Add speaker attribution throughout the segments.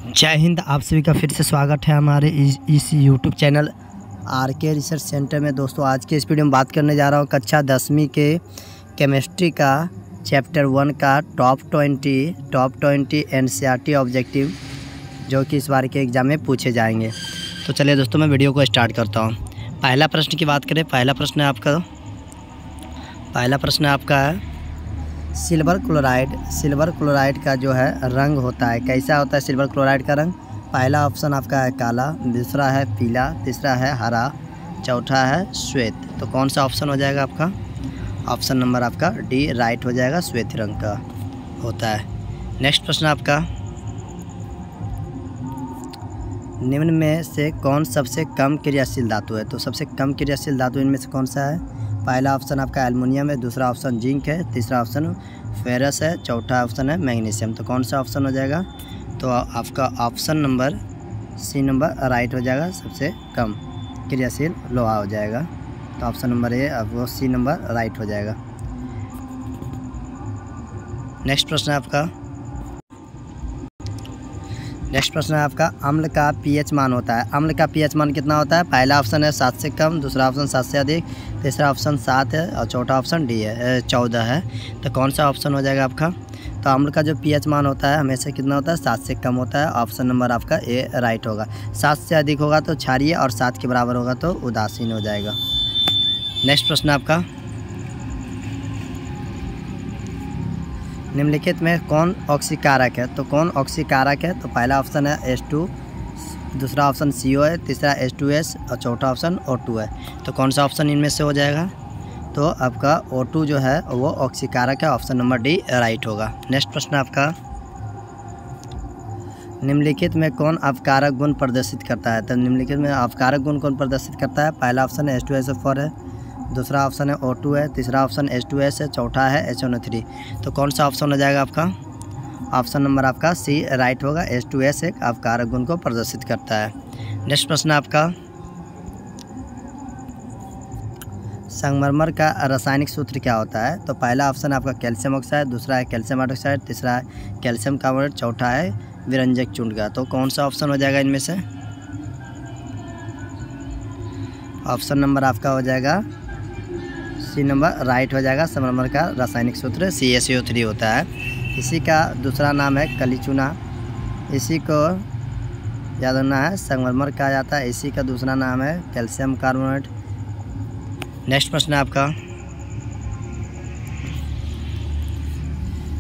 Speaker 1: जय हिंद। आप सभी का फिर से स्वागत है हमारे इस YouTube channel RK research centre में। दोस्तों, आज के इस वीडियो में बात करने जा रहा हूँ कक्षा 10वीं के केमिस्ट्री का चैप्टर 1 का टॉप 20 एनसीईआरटी ऑब्जेक्टिव जो कि इस बार के एग्ज़ाम में पूछे जाएंगे। तो चलिए दोस्तों, मैं वीडियो को स्टार्ट करता हूँ। पहला प्रश्न की बात करें, पहला प्रश्न आपका है सिल्वर क्लोराइड का जो है रंग होता है, कैसा होता है सिल्वर क्लोराइड का रंग। पहला ऑप्शन आपका है काला, दूसरा है पीला, तीसरा है हरा, चौथा है श्वेत। तो कौन सा ऑप्शन हो जाएगा आपका? ऑप्शन नंबर आपका डी राइट हो जाएगा, श्वेत रंग का होता है। नेक्स्ट प्रश्न आपका, निम्न में से कौन सबसे कम क्रियाशील धातु है? तो सबसे कम क्रियाशील धातु इनमें से कौन सा है? पहला ऑप्शन आपका एल्युमिनियम है, दूसरा ऑप्शन जिंक है, तीसरा ऑप्शन फेरस है, चौथा ऑप्शन है मैग्नीशियम। तो कौन सा ऑप्शन हो जाएगा? तो आपका option number C number right हो जाएगा, सबसे कम क्रियाशील लोहा हो जाएगा। तो ऑप्शन नंबर ए आपको सी नंबर राइट हो जाएगा। नेक्स्ट प्रश्न आपका अम्ल का पीएच मान होता है। अम्ल का पीएच मान कितना होता है? पहला ऑप्शन है 7 से कम, दूसरा ऑप्शन 7 से अधिक, तीसरा ऑप्शन 7 है और चौथा ऑप्शन डी है 14 है। तो कौन सा ऑप्शन हो जाएगा आपका? तो अम्ल का जो पीएच मान होता है हमेशा कितना होता है? 7 से कम होता है। ऑप्शन नंबर आपका ए राइट होगा। 7 से अधिक होगा तो क्षारीय और 7 के बराबर होगा तो उदासीन हो जाएगा। नेक्स्ट प्रश्न आपका, निम्नलिखित में कौन ऑक्सीकारक है? तो कौन ऑक्सीकारक है? तो पहला ऑप्शन है H2, दूसरा ऑप्शन CO है, तीसरा H2S और चौथा ऑप्शन O2 है। तो कौन सा ऑप्शन इनमें से हो जाएगा? तो आपका O2 जो है वो ऑक्सीकारक है। ऑप्शन नंबर डी राइट होगा। नेक्स्ट प्रश्न आपका, निम्नलिखित में कौन अपकारक गुण प्रदर्शित करता है? तो निम्नलिखित में अपकारक गुण कौन प्रदर्शित करता है? पहला ऑप्शन है H2SO4 है, दूसरा ऑप्शन है O2 है, तीसरा ऑप्शन H2S है, चौथा है HNO3। तो कौन सा ऑप्शन हो जाएगा आपका? ऑप्शन नंबर आपका सी राइट होगा। H2S एक अपकारक गुण को प्रदर्शित करता है। नेक्स्ट प्रश्न आपका, संगमरमर का रासायनिक सूत्र क्या होता है? तो पहला ऑप्शन आपका कैल्शियम ऑक्साइड, दूसरा है कैल्शियम हाइड्रोक्साइड, तीसरा है कैल्शियम कार्बोनेट, चौथा है विरंजक चूर्ण का। तो कौन सा ऑप्शन हो जाएगा इनमें से? ऑप्शन नंबर आपका हो जाएगा सी नंबर राइट हो जाएगा। संगमरमर का रासायनिक सूत्र CaCO3 होता है। इसी का दूसरा नाम है कलीचूना, इसी को याद रखना है, संगमरमर कहा जाता है। इसी का दूसरा नाम है कैल्शियम कार्बोनेट। नेक्स्ट प्रश्न आपका,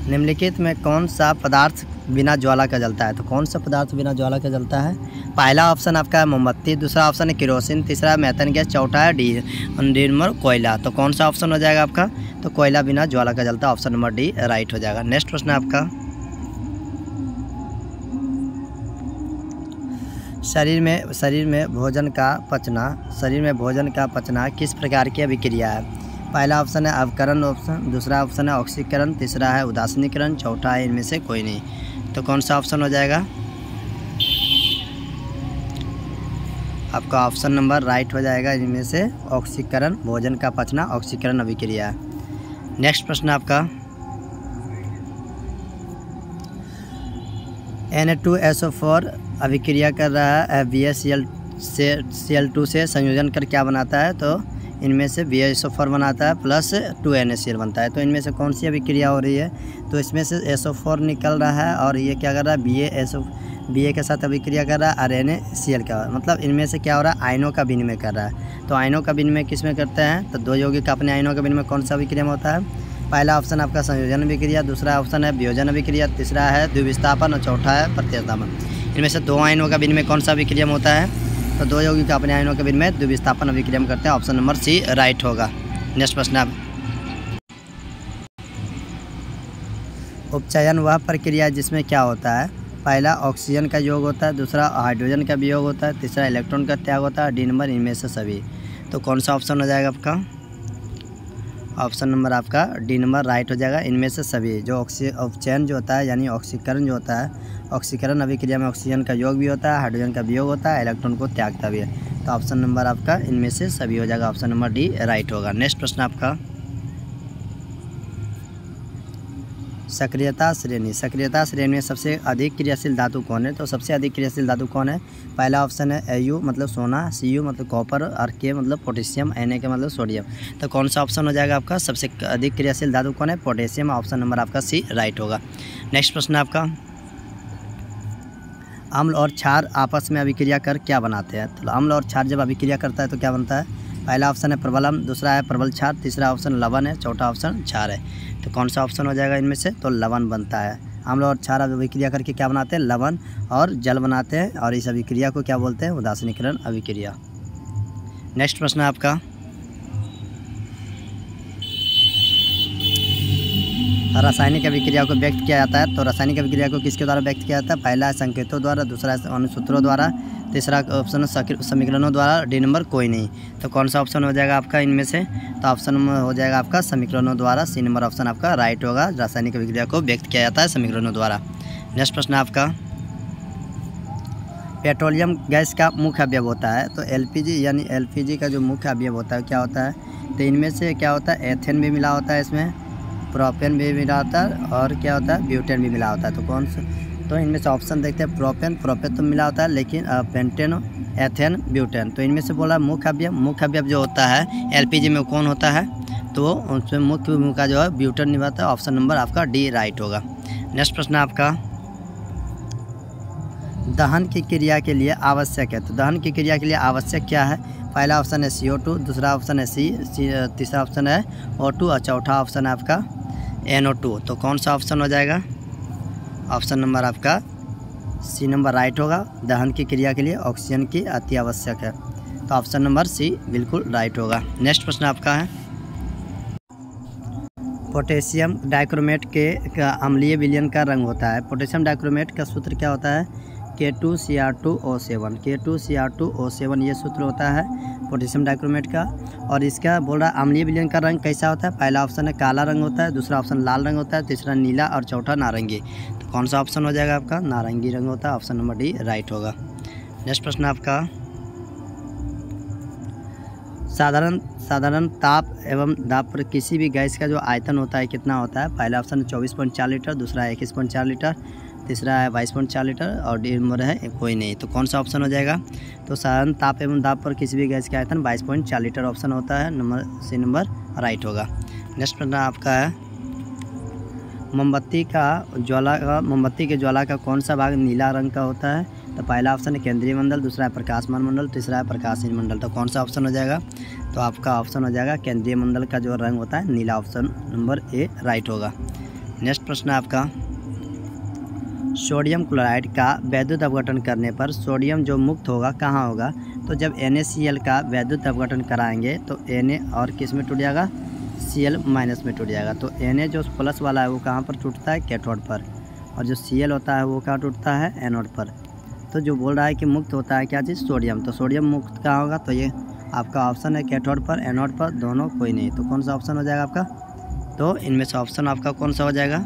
Speaker 1: निम्नलिखित में कौन सा पदार्थ बिना ज्वाला का जलता है? तो कौन सा पदार्थ बिना ज्वाला का जलता है? पहला ऑप्शन आपका है मोमबत्ती, दूसरा ऑप्शन है केरोसिन, तीसरा मेथेन गैस, चौथा है डी नंबर कोयला। तो कौन सा ऑप्शन हो जाएगा आपका? तो कोयला बिना ज्वाला का जलता है। ऑप्शन नंबर डी राइट हो जाएगा। नेक्स्ट प्रश्न आपका, शरीर में भोजन का पचना किस प्रकार की अभिक्रिया है? पहला ऑप्शन है अवकरण ऑप्शन, दूसरा ऑप्शन है ऑक्सीकरण, तीसरा है उदासीनीकरण, चौथा है इनमें से कोई नहीं। तो कौन सा ऑप्शन हो जाएगा? आपका ऑप्शन नंबर राइट हो जाएगा। इनमें से ऑक्सीकरण, भोजन का पचना ऑक्सीकरण अभिक्रिया है। नेक्स्ट प्रश्न आपका, Na2SO4 अभिक्रिया कर रहा है BaCl2 से संयोजन कर क्या बनाता है? तो इनमें से BaSO4 बनाता है प्लस 2NaCl बनता है। तो इनमें से कौन सी अभिक्रिया हो रही है? तो इसमें से SO4 निकल रहा है और ये क्या कर रहा है? Ba के साथ अभिक्रिया कर रहा है और NaCl का, मतलब इनमें से क्या हो रहा है? आयनों का विनिमय कर रहा है। तो आयनों का विनिमय किस में करते हैं? तो दो यौगिक का अपने आयनों का विनिमय कौन सा अभिक्रिया में होता है? पहला ऑप्शन आपका संयोजन अभिक्रिया, दूसरा ऑप्शन है वियोजन अभिक्रिया, तीसरा है द्विविस्थापन और चौथा है प्रतिस्थापन। इनमें से दो आयनों का विनिमय कौन सा अभिक्रिया में होता है? तो दो यौगिक का अपने आयनों का विनिमय द्विविस्थापन अभिक्रिया में करते हैं। ऑप्शन नंबर सी राइट होगा। नेक्स्ट प्रश्न आप, उपचयन वह प्रक्रिया जिसमें क्या होता है? पहला ऑक्सीजन का योग होता है, दूसरा हाइड्रोजन का वियोग होता है, तीसरा इलेक्ट्रॉन का त्याग होता है, डी नंबर इनमें से सभी। तो कौन सा ऑप्शन हो जाएगा आपका? ऑप्शन नंबर आपका डी नंबर राइट हो जाएगा। इनमें से सभी जो उपचयन जो होता है यानी ऑक्सीकरण जो होता है, ऑक्सीकरण अभिक्रिया में ऑक्सीजन का योग भी होता है, हाइड्रोजन का वियोग होता है, इलेक्ट्रॉन को त्यागता भी है। तो ऑप्शन नंबर आपका इनमें से सभी हो जाएगा। ऑप्शन नंबर डी राइट होगा। नेक्स्ट प्रश्न आपका, सक्रियता श्रेणी में सबसे अधिक क्रियाशील धातु कौन है? तो सबसे अधिक क्रियाशील धातु कौन है? पहला ऑप्शन है Au मतलब सोना, Cu मतलब कॉपर और K मतलब पोटेशियम, Na का मतलब सोडियम। तो कौन सा ऑप्शन हो जाएगा आपका? सबसे अधिक क्रियाशील धातु कौन है? पोटेशियम। ऑप्शन नंबर आपका सी राइट होगा। नेक्स्ट प्रश्न आपका, अम्ल और क्षार आपस में अभिक्रिया कर क्या बनाते हैं? तो अम्ल और क्षार जब अभिक्रिया करता है तो क्या बनता है? पहला ऑप्शन है प्रबल अम्ल, दूसरा है प्रबल क्षार, तीसरा ऑप्शन लवण है, चौथा ऑप्शन क्षार है। तो कौन सा ऑप्शन हो जाएगा इनमें से? तो लवण बनता है। अम्ल और क्षार अभिक्रिया करके क्या बनाते हैं? लवण और जल बनाते हैं, और इस अभिक्रिया को क्या बोलते हैं? उदासीनीकरण अभिक्रिया। नेक्स्ट प्रश्न है आपका, रासायनिक अभिक्रिया को व्यक्त किया जाता है। तो रासायनिक अभिक्रिया को किसके द्वारा व्यक्त किया जाता है? पहला है संकेतों द्वारा, दूसरा है अनुसूत्रों द्वारा, तीसरा ऑप्शन समीकरणों द्वारा, डी नंबर कोई नहीं। तो कौन सा ऑप्शन हो जाएगा आपका इनमें से? तो ऑप्शन हो जाएगा आपका समीकरणों द्वारा, सी नंबर ऑप्शन आपका राइट होगा। रासायनिक अभिक्रिया को व्यक्त किया जाता है समीकरणों द्वारा। नेक्स्ट प्रश्न आपका, पेट्रोलियम गैस का मुख्य अवयव होता है। तो एलपीजी यानी एलपीजी का जो मुख्य अवयव होता है क्या होता है? तो इनमें से क्या होता है? एथेन भी मिला होता है इसमें, प्रोपेन भी मिला होता है, और क्या होता है? ब्यूटेन भी मिला होता है। तो कौन सा? तो इनमें से ऑप्शन देखते हैं, प्रोपेन तो मिला होता है, लेकिन पेंटेन, एथेन, ब्यूटेन। तो इनमें से बोला मुख्य अवयव जो होता है एलपीजी में कौन होता है? तो उसमें मुख्य भूमिका जो है ब्यूटेन निभाता है। ऑप्शन नंबर आपका डी राइट होगा। नेक्स्ट प्रश्न आपका, दहन की क्रिया के लिए आवश्यक है। तो दहन की क्रिया के लिए आवश्यक क्या है? पहला ऑप्शन है CO2, दूसरा ऑप्शन है C, तीसरा ऑप्शन है O2 और चौथा ऑप्शन है आपका NO2। तो कौन सा ऑप्शन हो जाएगा? ऑप्शन नंबर आपका सी नंबर राइट होगा। दहन की क्रिया के लिए ऑक्सीजन की अति आवश्यक है। तो ऑप्शन नंबर सी बिल्कुल राइट होगा। नेक्स्ट प्रश्न आपका है, पोटेशियम डाइक्रोमेट के अम्लीय विलयन का रंग होता है। पोटेशियम डाइक्रोमेट का सूत्र क्या होता है? K2Cr2O7, K2Cr2O7 ये सूत्र होता है पोटेशियम डाइक्रोमेट का। और इसका बोल रहा है अम्लीय विलयन का रंग कैसा होता है? पहला ऑप्शन है काला रंग होता है, दूसरा ऑप्शन लाल रंग होता है, तीसरा नीला और चौथा नारंगी। तो कौन सा ऑप्शन हो जाएगा आपका? नारंगी रंग होता है। ऑप्शन नंबर डी राइट होगा। नेक्स्ट प्रश्न आपका, साधारण ताप एवं दाब पर किसी भी गैस का जो आयतन होता है कितना होता है? पहला ऑप्शन 24.4 लीटर, दूसरा 21.4 लीटर, तीसरा है 22.4 लीटर, और डी नंबर है कोई नहीं। तो कौन सा ऑप्शन हो जाएगा? तो साधारण ताप एवं दाब पर किसी भी गैस का आयतन 22.4 लीटर ऑप्शन होता है। नंबर सी नंबर राइट होगा। नेक्स्ट प्रश्न आपका है, मोमबत्ती के ज्वाला का कौन सा भाग नीला रंग का होता है? तो पहला ऑप्शन है केंद्रीय मंडल, दूसरा है प्रकाशमान मंडल, तीसरा है प्रकाशहीन मंडल। तो कौन सा ऑप्शन हो जाएगा? तो आपका ऑप्शन हो जाएगा केंद्रीय मंडल का जो रंग होता है नीला। ऑप्शन नंबर ए राइट होगा। नेक्स्ट प्रश्न आपका, सोडियम क्लोराइड का वैद्युत अपघटन करने पर सोडियम जो मुक्त होगा कहाँ होगा? तो जब NaCl का वैद्युत अपघटन कराएंगे तो Na और किस में टूट जाएगा? Cl माइनस में टूट जाएगा। तो Na जो प्लस वाला है वो कहाँ पर टूटता है? कैथोड पर, और जो Cl होता है वो कहाँ टूटता है? एनोड पर। तो जो बोल रहा है कि मुक्त होता है क्या चीज़? सोडियम। तो सोडियम मुक्त कहाँ होगा? तो ये आपका ऑप्शन है कैथोड पर, एनोड पर, दोनों कोई नहीं। तो कौन सा ऑप्शन हो जाएगा आपका? तो इनमें से ऑप्शन आपका कौन सा हो जाएगा?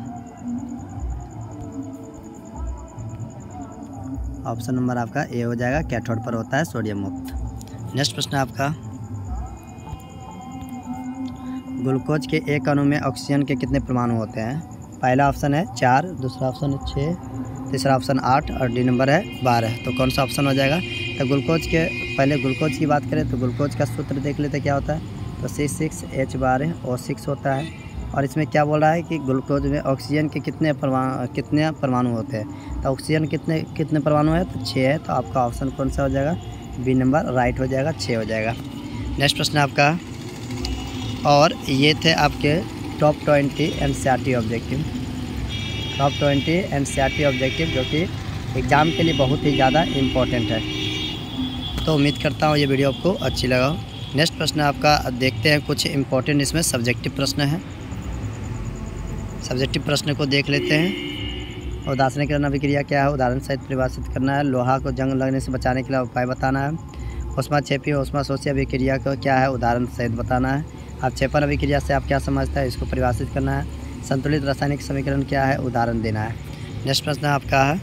Speaker 1: ऑप्शन नंबर आपका ए हो जाएगा, कैथोड पर होता है सोडियम मुक्त। नेक्स्ट प्रश्न आपका, ग्लूकोज के एक अणु में ऑक्सीजन के कितने परमाणु होते हैं? पहला ऑप्शन है 4, दूसरा ऑप्शन है 6, तीसरा ऑप्शन 8 और डी नंबर है 12। तो कौन सा ऑप्शन हो जाएगा? तो ग्लूकोज की बात करें तो ग्लूकोज का सूत्र देख लेते क्या होता है? तो C6H12O6 होता है। और इसमें क्या बोल रहा है कि ग्लूकोज में ऑक्सीजन के कितने परमाणु होते हैं? तो ऑक्सीजन कितने परमाणु है? तो 6 है। तो आपका ऑप्शन कौन सा हो जाएगा? बी नंबर राइट हो जाएगा, 6 हो जाएगा। नेक्स्ट प्रश्न आपका, और ये थे आपके टॉप 20 NCERT ऑब्जेक्टिव, जो कि एग्ज़ाम के लिए बहुत ही ज़्यादा इम्पोर्टेंट है। तो उम्मीद करता हूँ ये वीडियो आपको अच्छी लगा हो। नेक्स्ट प्रश्न आपका देखते हैं, कुछ इम्पोर्टेंट इसमें सब्जेक्टिव प्रश्न है। सब्जेक्टिव प्रश्न को देख लेते हैं। उदासीनीकरण अभिक्रिया क्या है? उदाहरण सहित परिभाषित करना है। लोहा को जंग लगने से बचाने के लिए उपाय बताना है। ऊष्माक्षेपी ऊष्माशोषी अभिक्रिया को क्या है? उदाहरण सहित बताना है। अवक्षेपण अभिक्रिया से आप क्या समझते हैं? इसको परिभाषित करना है। संतुलित रासायनिक समीकरण क्या है? उदाहरण देना है। नेक्स्ट प्रश्न आपका है,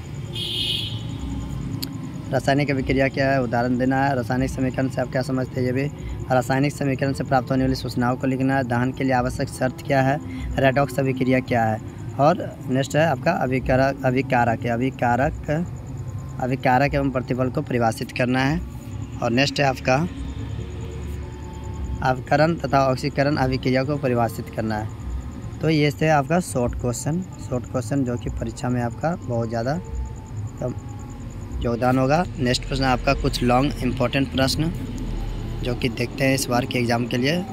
Speaker 1: रासायनिक अभिक्रिया क्या है? उदाहरण देना है। रासायनिक समीकरण से आप क्या समझते हैं? ये भी रासायनिक समीकरण से प्राप्त होने वाली सूचनाओं को लिखना है। दहन के लिए आवश्यक शर्त क्या है? रेडॉक्स अभिक्रिया क्या है? और नेक्स्ट है आपका अभिकारक एवं प्रतिबल को परिभाषित करना है। और नेक्स्ट है आपका अवकरण तथा ऑक्सीकरण अभिक्रिया को परिभाषित करना है। तो ये से आपका शॉर्ट क्वेश्चन जो कि परीक्षा में आपका बहुत ज़्यादा योगदान होगा। नेक्स्ट प्रश्न आपका कुछ लॉन्ग इम्पोर्टेंट प्रश्न जो कि देखते हैं इस बार के एग्ज़ाम के लिए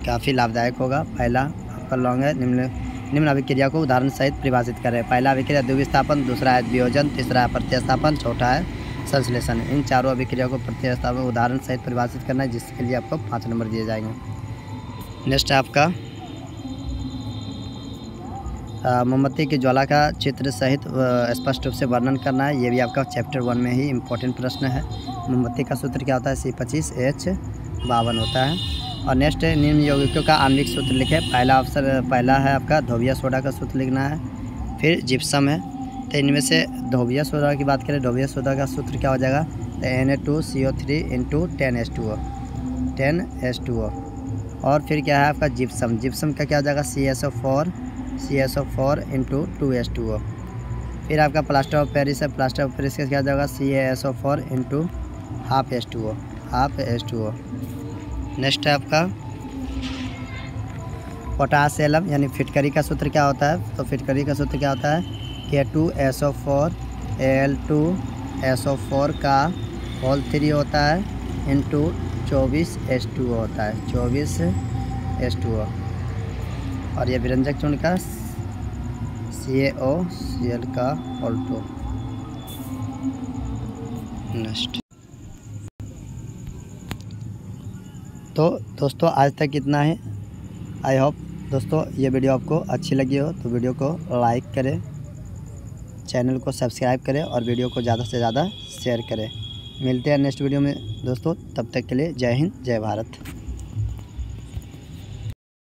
Speaker 1: काफ़ी लाभदायक होगा। पहला आपका लॉन्ग है, निम्न अभिक्रिया को उदाहरण सहित परिभाषित करें। पहला अभिक्रिया द्विविस्थापन, दूसरा है वियोजन, तीसरा है प्रतिस्थापन, चौथा है संश्लेषण। इन चारों अभिक्रिया को प्रतिस्थापन उदाहरण सहित परिभाषित करना है, जिसके लिए आपको 5 नंबर दिए जाएंगे। नेक्स्ट है आपका मोमबत्ती की ज्वाला का चित्र सहित स्पष्ट रूप से वर्णन करना है। ये भी आपका चैप्टर 1 में ही इम्पोर्टेंट प्रश्न है। मोमबत्ती का सूत्र क्या होता है? C25H52 होता है। और नेक्स्ट है निम्न यौगिकों का आणविक सूत्र लिखें। पहला है आपका धोबिया सोडा का सूत्र लिखना है, फिर जिप्सम है। तो इनमें से धोबिया सोडा की बात करें, धोबिया सोडा का सूत्र क्या हो जाएगा? तो Na2CO3 × 10H2O। और फिर क्या है आपका जिप्सम का क्या हो जाएगा? CSO4 × 2H2O। फिर आपका प्लास्टर ऑफ पेरिस है, प्लास्टर ऑफ पेरिस का क्या हो जाएगा? CaSO4 × ½ H2O। नेक्स्ट है आपका पोटाश एलम यानी फिटकरी का सूत्र क्या होता है? तो फिटकरी का सूत्र क्या होता है? K2SO4 Al2SO4 का होल 3 होता है इंटू 24H2O होता है, 24H2O। और ये विरंजक चूर्ण का CaOCl का होल 2। नेक्स्ट तो दोस्तों आज तक इतना है। आई होप दोस्तों ये वीडियो आपको अच्छी लगी हो तो वीडियो को लाइक करें, चैनल को सब्सक्राइब करें और वीडियो को ज़्यादा से ज़्यादा शेयर करें। मिलते हैं नेक्स्ट वीडियो में दोस्तों, तब तक के लिए जय हिंद जय भारत।